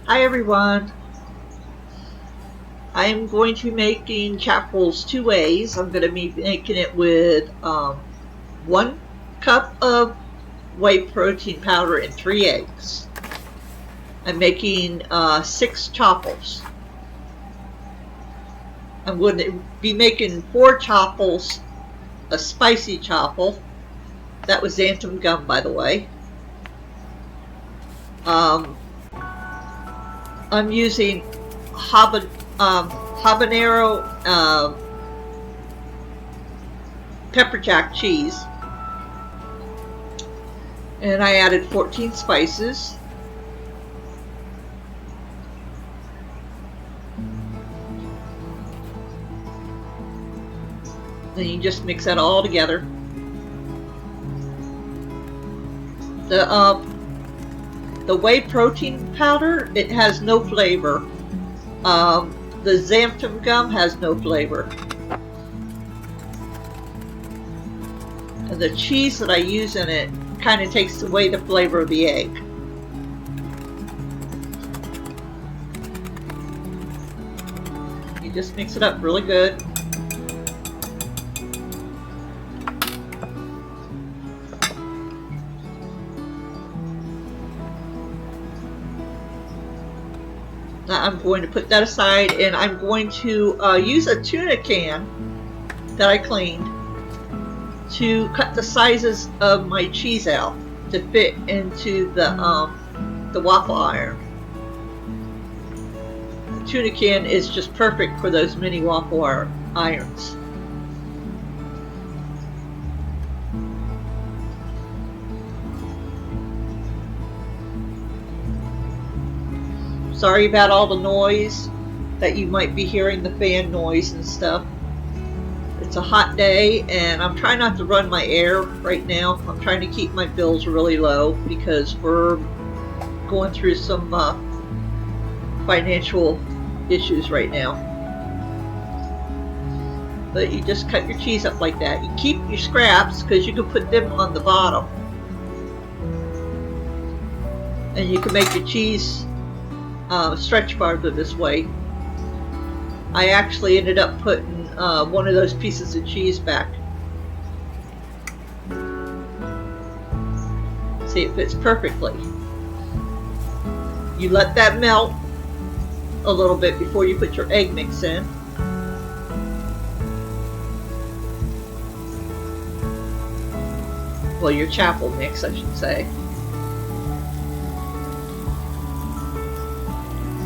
Hi everyone. I'm going to be making chaffles two ways. I'm going to be making it with 1 cup of whey protein powder and 3 eggs. I'm making 6 chaffles. I'm going to be making 4 chaffles, a spicy chaffle. That was xanthan gum, by the way. I'm using habanero pepper jack cheese, and I added 14 spices. Then you just mix that all together. The whey protein powder, it has no flavor. The xanthan gum has no flavor. And the cheese that I use in it kind of takes away the flavor of the egg. You just mix it up really good. Now I'm going to put that aside, and I'm going to use a tuna can that I cleaned to cut the sizes of my cheese out to fit into the waffle iron. The tuna can is just perfect for those mini waffle irons. Sorry about all the noise that you might be hearing, the fan noise and stuff. It's a hot day and I'm trying not to run my air right now. I'm trying to keep my bills really low because we're going through some financial issues right now. But you just cut your cheese up like that. You keep your scraps because you can put them on the bottom. And you can make your cheese stretch farther this way. I actually ended up putting one of those pieces of cheese back. See, it fits perfectly. You let that melt a little bit before you put your egg mix in. Well, your chaffle mix, I should say.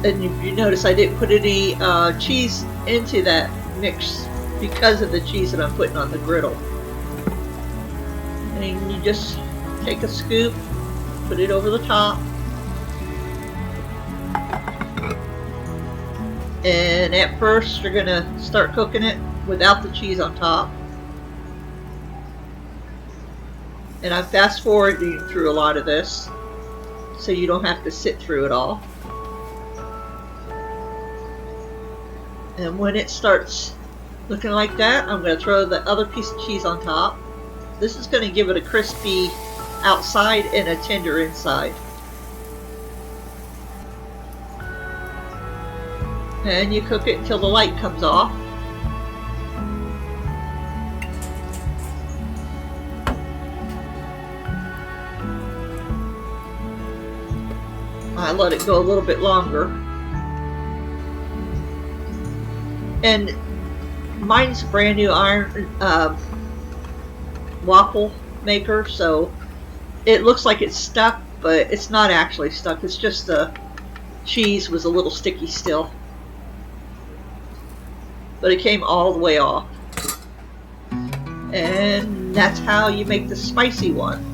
And if you notice, I didn't put any cheese into that mix because of the cheese that I'm putting on the griddle. And you just take a scoop, put it over the top, and at first you're gonna start cooking it without the cheese on top. And I'm fast forwarding through a lot of this so you don't have to sit through it all. And when it starts looking like that, I'm going to throw the other piece of cheese on top. This is going to give it a crispy outside and a tender inside. And you cook it until the light comes off. I let it go a little bit longer. And mine's a brand new iron waffle maker, so it looks like it's stuck, but it's not actually stuck. It's just the cheese was a little sticky still. But it came all the way off. And that's how you make the spicy one.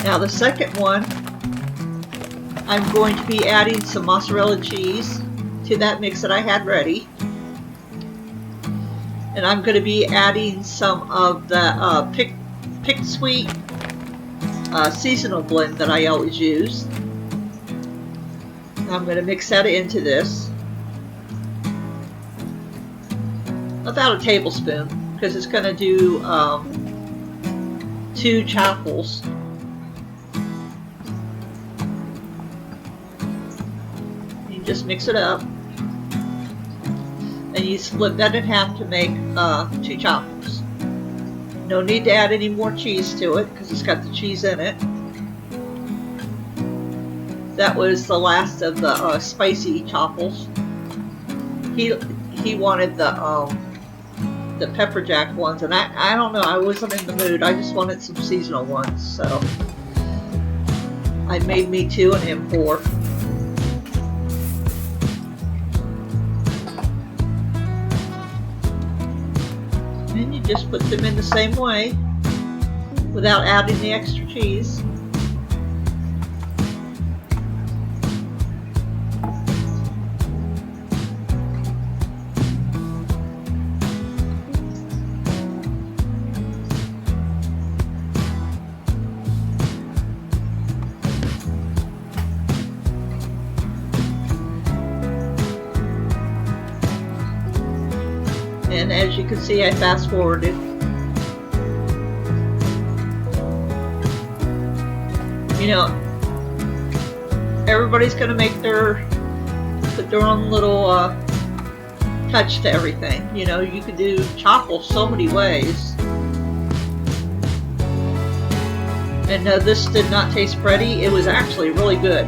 Now the second one, I'm going to be adding some mozzarella cheese to that mix that I had ready. And I'm going to be adding some of the picked sweet seasonal blend that I always use. I'm going to mix that into this. About a tablespoon, because it's going to do 2 chaffles. You just mix it up, and you split that in half to make 2 chaffles. No need to add any more cheese to it because it's got the cheese in it. That was the last of the spicy chaffles. He wanted the pepper jack ones, and I don't know, I wasn't in the mood. I just wanted some seasonal ones, so I made me 2 and him 4. And you just put them in the same way without adding the extra cheese. And as you can see, I fast forwarded. You know, everybody's gonna put their own little touch to everything. You know, you can do chaffles so many ways. And this did not taste bready. It was actually really good.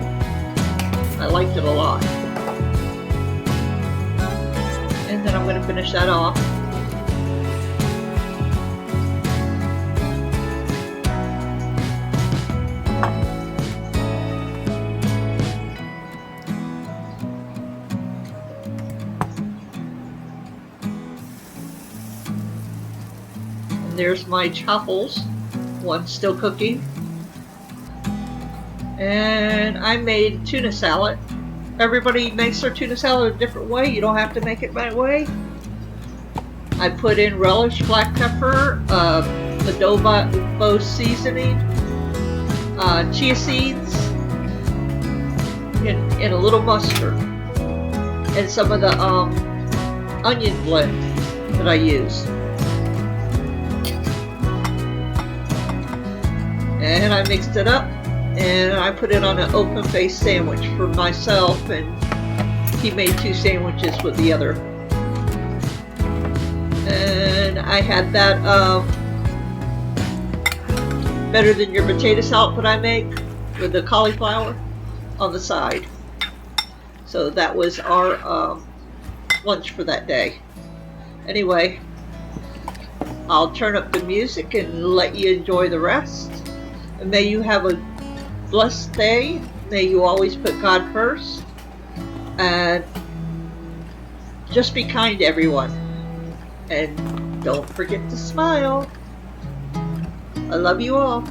I liked it a lot. And then I'm going to finish that off. And there's my chaffles. One still cooking. And I made tuna salad. Everybody makes their tuna salad a different way. You don't have to make it my way. I put in relish, black pepper, adobo seasoning, chia seeds, and a little mustard, and some of the onion blend that I use. And I mixed it up. And I put it on an open-faced sandwich for myself, and he made 2 sandwiches with the other. And I had that better than your potato salad that I make with the cauliflower on the side. So that was our lunch for that day. Anyway, I'll turn up the music and let you enjoy the rest. And may you have a blessed day. May you always put God first, and just be kind to everyone, and don't forget to smile. I love you all.